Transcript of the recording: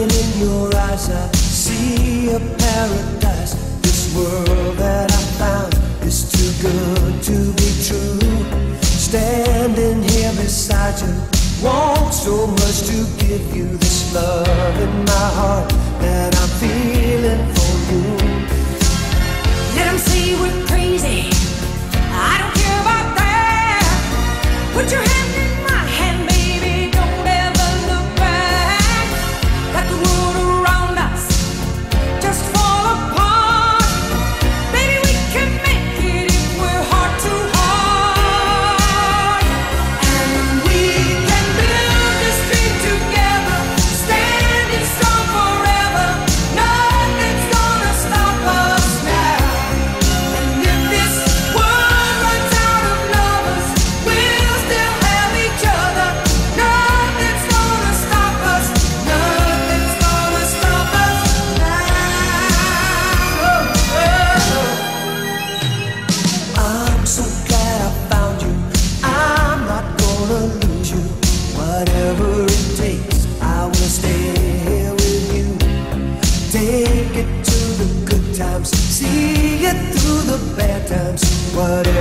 Looking in your eyes, I see a paradise. This world that I found is too good to be true. Standing here beside you, want so much to give you this love in my heart that I'm feeling for you. Let them say we're crazy, I don't care about that. Put your hand in my hand, baby, don't ever look back. Let the world around us just fall apart. Baby, we can make it if we're heart to heart. And we can build this dream together, standing strong forever. Nothing's gonna stop us now. And if this world runs out of lovers, we'll still have each other. Nothing's gonna stop us. Nothing's gonna stop us now. I'm so glad I found you. I'm not gonna lose you. Whatever it takes, I will stay here with you. Take it to the good times, see it through the bad times. Whatever